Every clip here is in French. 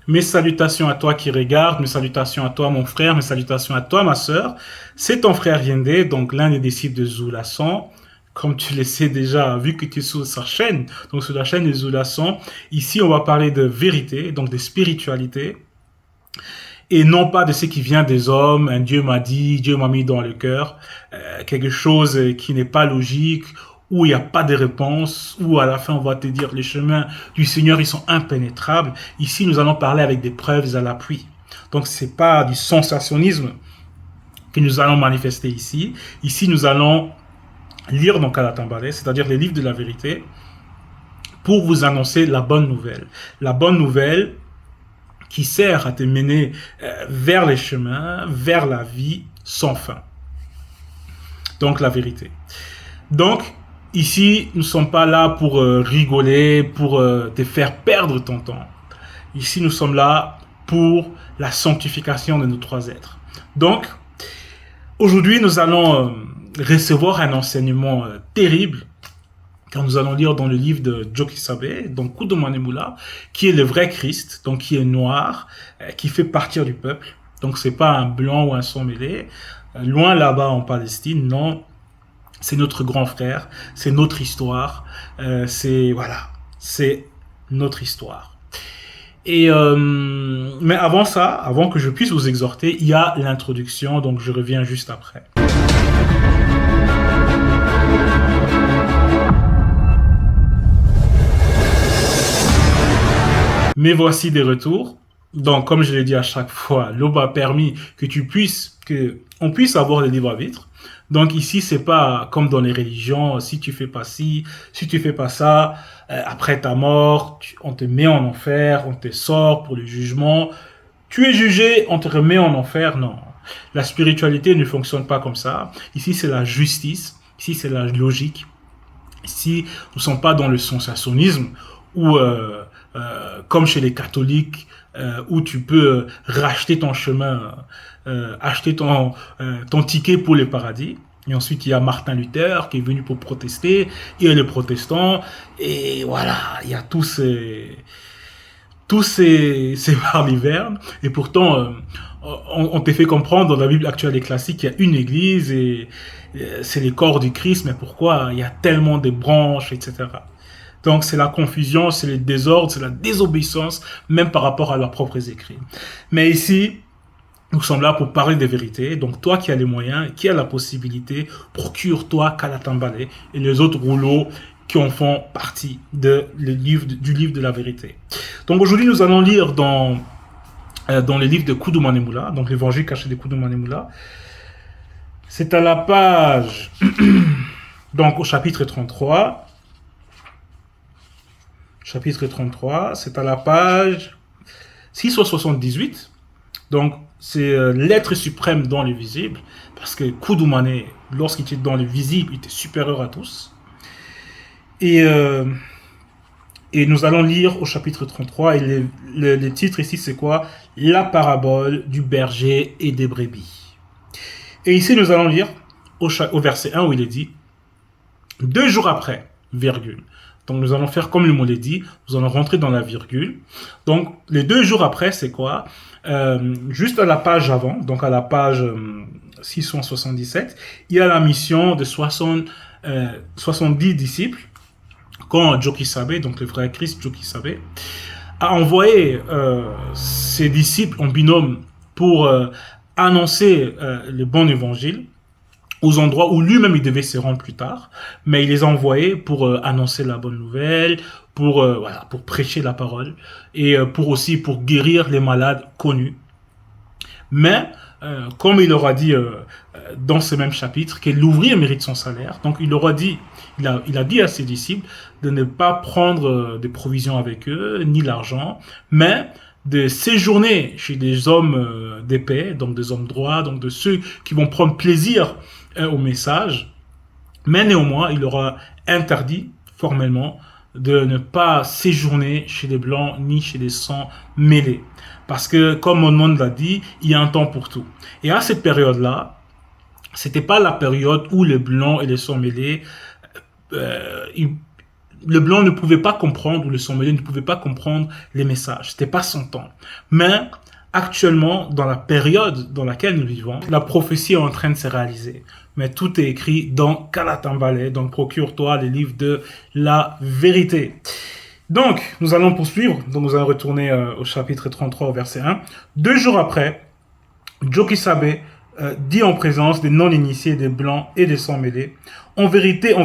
Mes salutations à toi qui regardes, mes salutations à toi mon frère, mes salutations à toi ma sœur. C'est ton frère Yende, donc l'un des disciples de Zoulasson. Comme tu le sais déjà, vu que tu es sur sa chaîne, donc sur la chaîne de Zoulasson, ici on va parler de vérité, donc de spiritualité, et non pas de ce qui vient des hommes, un Dieu m'a dit, Dieu m'a mis dans le cœur, quelque chose qui n'est pas logique, où il n'y a pas de réponse, où à la fin on va te dire les chemins du Seigneur ils sont impénétrables. Ici nous allons parler avec des preuves à l'appui. Donc c'est pas du sensationnalisme que nous allons manifester ici. Ici nous allons lire donc Kalatambale, c'est-à-dire les livres de la vérité, pour vous annoncer la bonne nouvelle. La bonne nouvelle qui sert à te mener vers les chemins, vers la vie sans fin. Donc la vérité. Donc ici, nous ne sommes pas là pour rigoler, pour te faire perdre ton temps. Ici, nous sommes là pour la sanctification de nos trois êtres. Donc, aujourd'hui, nous allons recevoir un enseignement terrible quand nous allons lire dans le livre de Joki Sabe, donc Kudumanemula, qui est le vrai Christ, donc qui est noir, qui fait partir du peuple. Donc c'est pas un blanc ou un sang mêlé, loin là-bas en Palestine, non. C'est notre grand frère, c'est notre histoire, c'est notre histoire. Et mais avant ça, avant que je puisse vous exhorter, il y a l'introduction, donc je reviens juste après. Mais voici des retours. Donc, comme je l'ai dit à chaque fois, l'aube a permis qu'on puisse avoir le libre arbitre. Donc ici, c'est pas comme dans les religions, si tu fais pas ci, si tu fais pas ça, après ta mort, on te met en enfer, on te sort pour le jugement. Tu es jugé, on te remet en enfer. Non, la spiritualité ne fonctionne pas comme ça. Ici, c'est la justice. Ici, c'est la logique. Ici, nous ne sommes pas dans le sensationnalisme où comme chez les catholiques, où tu peux racheter ton chemin, acheter ton ticket pour le paradis. Et ensuite, il y a Martin Luther qui est venu pour protester, il y a les protestants, et voilà, il y a tous ces balivernes. Et pourtant, on te fait comprendre dans la Bible actuelle et classique qu'il y a une église, et c'est les corps du Christ, mais pourquoi il y a tellement de branches, etc. Donc c'est la confusion, c'est le désordre, c'est la désobéissance, même par rapport à leurs propres écrits. Mais ici, nous sommes là pour parler des vérités. Donc toi qui as les moyens, qui as la possibilité, procure-toi Kalatambale et les autres rouleaux qui en font partie du livre de la vérité. Donc aujourd'hui, nous allons lire dans le livre de Kudumanemula, donc l'évangile caché de Kudumanemula. C'est à la page, donc au chapitre 33. Chapitre 33, c'est à la page 678. Donc, c'est l'être suprême dans le visible, parce que Kudumane, lorsqu'il était dans le visible, il était supérieur à tous. Et nous allons lire au chapitre 33, et le titre ici, c'est quoi? La parabole du berger et des brebis. Et ici, nous allons lire au verset 1 où il est dit « 2 jours après, virgule ». Donc, nous allons faire comme le mot l'a dit, nous allons rentrer dans la virgule. Donc, les 2 jours après, c'est quoi? Juste à la page avant, donc à la page 677, il y a la mission de 70 disciples, quand Joki Sabe, donc le frère Christ Joki Sabe, a envoyé ses disciples en binôme pour annoncer le bon évangile aux endroits où lui-même il devait se rendre plus tard, mais il les a envoyés pour annoncer la bonne nouvelle, pour prêcher la parole et pour guérir les malades connus. Mais comme il leur a dit dans ce même chapitre que l'ouvrier mérite son salaire, donc il a dit à ses disciples de ne pas prendre des provisions avec eux ni l'argent, mais de séjourner chez des hommes d'épais, donc des hommes droits, donc de ceux qui vont prendre plaisir au message, mais néanmoins, il leur a interdit formellement de ne pas séjourner chez les blancs ni chez les sangs mêlés. Parce que, comme mon monde l'a dit, il y a un temps pour tout. Et à cette période-là, c'était pas la période où les blancs et les sangs mêlés le blanc ne pouvait pas comprendre, ou le sommelier ne pouvait pas comprendre les messages. C'était pas son temps. Mais actuellement, dans la période dans laquelle nous vivons, la prophétie est en train de se réaliser. Mais tout est écrit dans Kalatambale, donc procure-toi les livres de la vérité. Donc, nous allons poursuivre. Donc, nous allons retourner au chapitre 33, au verset 1. 2 jours après, Jokisabe dit en présence des non-initiés, des blancs et des sans-mêlés, en vérité,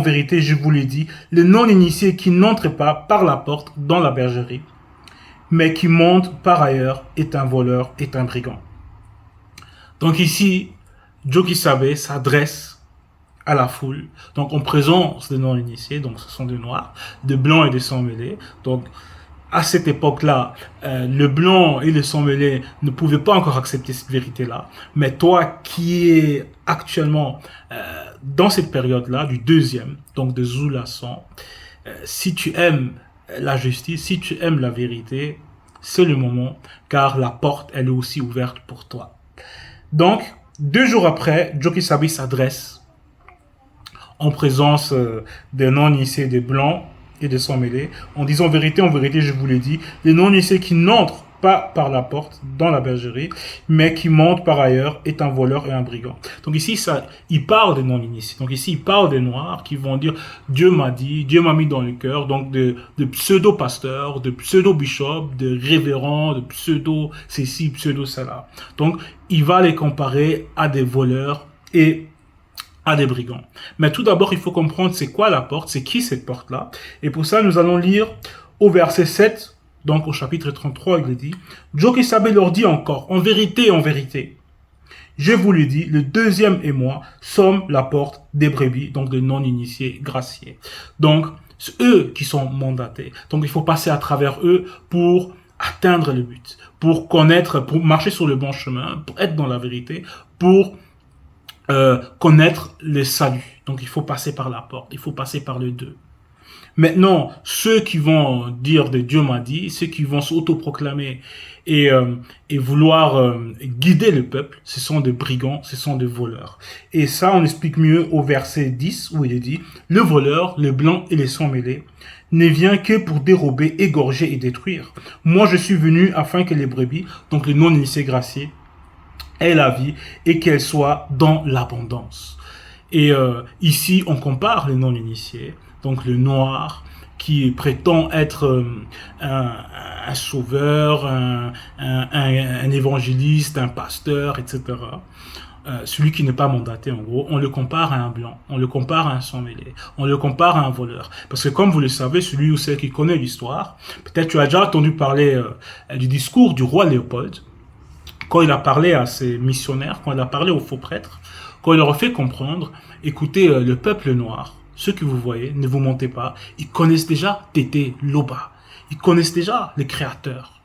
je vous l'ai dit, le non-initié qui n'entre pas par la porte dans la bergerie, mais qui monte par ailleurs, est un voleur, est un brigand. Donc ici, Jokisabe s'adresse à la foule, donc en présence des non-initiés, donc ce sont des noirs, des blancs et des sans-mêlés. Donc à cette époque-là, le blanc et le sans-mêlé ne pouvaient pas encore accepter cette vérité-là. Mais toi qui es actuellement dans cette période-là, du deuxième, donc de Zulasan, si tu aimes la justice, si tu aimes la vérité, c'est le moment, car la porte, elle est aussi ouverte pour toi. Donc, 2 jours après, Jokisabe s'adresse en présence des non-initiés, des blancs et des sans-mêlés, en disant en vérité, je vous l'ai dit, les non-initiés qui n'entrent pas par la porte dans la bergerie, mais qui montent par ailleurs, est un voleur et un brigand. Donc ici, il parle des non-initiés. Donc ici, il parle des noirs qui vont dire Dieu m'a dit, Dieu m'a mis dans le cœur, donc de pseudo-pasteurs, de pseudo-bishops, de révérends, de pseudo-ceci, pseudo-cela. Donc, il va les comparer à des voleurs et à des brigands. Mais tout d'abord, il faut comprendre c'est quoi la porte, c'est qui cette porte-là. Et pour ça, nous allons lire au verset 7, donc au chapitre 33, il est dit, Jokisabe leur dit encore, en vérité, je vous le dis, le deuxième et moi sommes la porte des brebis, donc des non-initiés graciés. Donc, c'est eux qui sont mandatés. Donc, il faut passer à travers eux pour atteindre le but, pour connaître, pour marcher sur le bon chemin, pour être dans la vérité, pour connaître le salut. Donc, il faut passer par la porte, il faut passer par le deux. Maintenant, ceux qui vont dire de Dieu m'a dit, ceux qui vont s'autoproclamer et vouloir guider le peuple, ce sont des brigands, ce sont des voleurs. Et ça, on explique mieux au verset 10 où il est dit, le voleur, le blanc et les sans-mêlés ne vient que pour dérober, égorger et détruire. Moi, je suis venu afin que les brebis, donc les non-initiés graciés, aient la vie et qu'elles soient dans l'abondance. Et ici, on compare les non-initiés, donc le noir, qui prétend être un sauveur, un évangéliste, un pasteur, etc. Celui qui n'est pas mandaté, en gros, on le compare à un blanc, on le compare à un sans-mêlé, on le compare à un voleur. Parce que comme vous le savez, celui ou celle qui connaît l'histoire, peut-être tu as déjà entendu parler du discours du roi Léopold, quand il a parlé à ses missionnaires, quand il a parlé aux faux prêtres, quand il leur a fait comprendre, écoutez, le peuple noir, ceux que vous voyez, ne vous mentez pas, ils connaissent déjà Tété, Loba. Ils connaissent déjà les créateurs.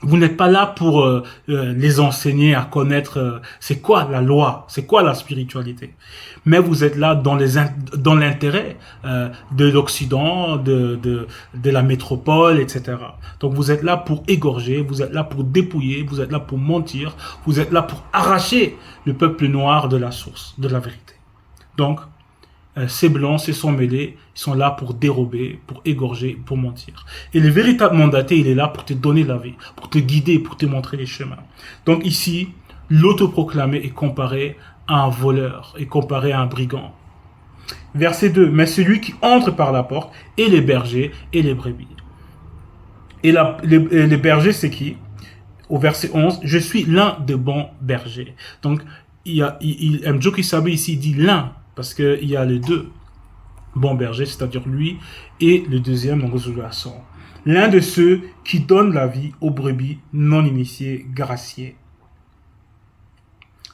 Vous n'êtes pas là pour les enseigner à connaître c'est quoi la loi, c'est quoi la spiritualité. Mais vous êtes là dans l'intérêt de l'Occident, de la métropole, etc. Donc vous êtes là pour égorger, vous êtes là pour dépouiller, vous êtes là pour mentir, vous êtes là pour arracher le peuple noir de la source, de la vérité. Donc, ces blancs, ces sans-mêlés, ils sont là pour dérober, pour égorger, pour mentir. Et le véritable mandaté, il est là pour te donner la vie, pour te guider, pour te montrer les chemins. Donc ici, l'autoproclamé est comparé à un voleur, est comparé à un brigand. Verset 2, mais celui qui entre par la porte est les bergers et les brebis. Et les bergers, c'est qui? Au verset 11, je suis l'un des bons bergers. Donc, Jokisabe ici dit l'un, parce qu'il y a les deux bons bergers, c'est-à-dire lui et le deuxième, donc Zulasan. L'un de ceux qui donnent la vie aux brebis non initiées, graciées.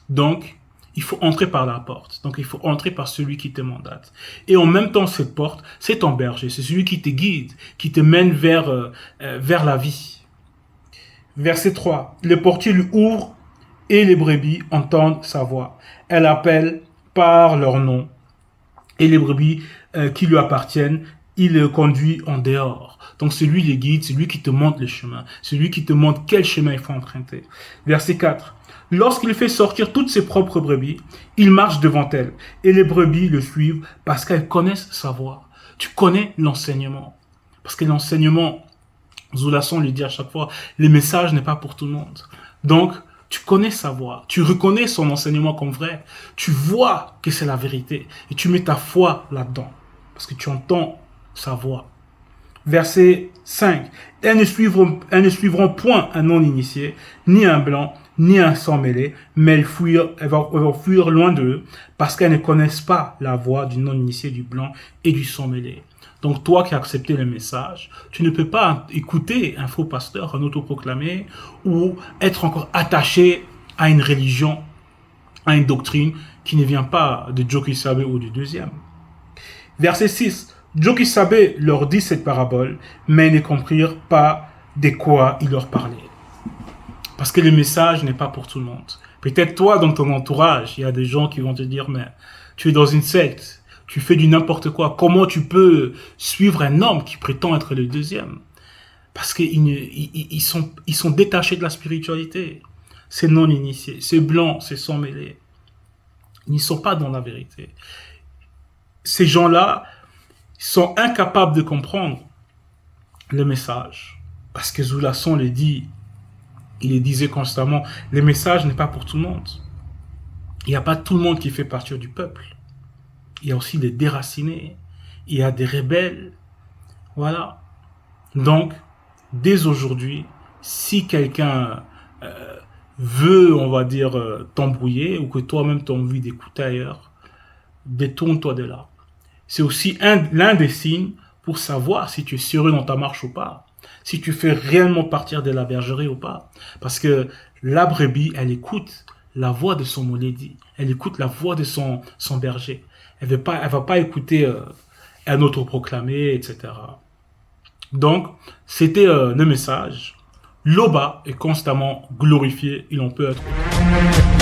Donc, il faut entrer par la porte. Donc, il faut entrer par celui qui te mandate. Et en même temps, cette porte, c'est ton berger. C'est celui qui te guide, qui te mène vers la vie. Verset 3. Le portier lui ouvre et les brebis entendent sa voix. Elle appelle par leur nom. Et les brebis qui lui appartiennent, il le conduit en dehors. Donc c'est lui le guide, c'est lui qui te montre le chemin. C'est lui qui te montre quel chemin il faut emprunter. Verset 4. Lorsqu'il fait sortir toutes ses propres brebis, il marche devant elles. Et les brebis le suivent parce qu'elles connaissent sa voix. tu connais l'enseignement. Parce que l'enseignement, Zulason lui dit à chaque fois, le message n'est pas pour tout le monde. Donc, tu connais sa voix, tu reconnais son enseignement comme vrai, tu vois que c'est la vérité et tu mets ta foi là-dedans parce que tu entends sa voix. Verset 5. Elles ne suivront point un non-initié, ni un blanc, ni un sans-mêlé, mais elles vont fuir loin d'eux parce qu'elles ne connaissent pas la voix du non-initié, du blanc et du sans-mêlé. Donc toi qui as accepté le message, tu ne peux pas écouter un faux pasteur, un autoproclamé, ou être encore attaché à une religion, à une doctrine qui ne vient pas de Joe Kisabe ou du deuxième. Verset 6. Joe Kisabe leur dit cette parabole, mais ils ne comprirent pas de quoi il leur parlait. Parce que le message n'est pas pour tout le monde. Peut-être toi, dans ton entourage, il y a des gens qui vont te dire, mais tu es dans une secte, tu fais du n'importe quoi. Comment tu peux suivre un homme qui prétend être le deuxième? Parce qu'ils sont détachés de la spiritualité. C'est non-initié, c'est blanc, c'est sans mêlé. Ils ne sont pas dans la vérité. Ces gens-là sont incapables de comprendre le message. Parce que Zulason le dit, il le disait constamment, le message n'est pas pour tout le monde. Il n'y a pas tout le monde qui fait partie du peuple. Il y a aussi des déracinés, il y a des rebelles. Voilà. Donc, dès aujourd'hui, si quelqu'un veut, on va dire, t'embrouiller, ou que toi-même tu as envie d'écouter ailleurs, détourne-toi de là. C'est aussi l'un des signes pour savoir si tu es sérieux dans ta marche ou pas. Si tu fais réellement partir de la bergerie ou pas. Parce que la brebis, elle écoute la voix de son molédi. Elle écoute la voix de son berger. Elle va pas écouter un autre proclamé, etc. Donc, c'était le message. L'Oba est constamment glorifié. Il en peut être.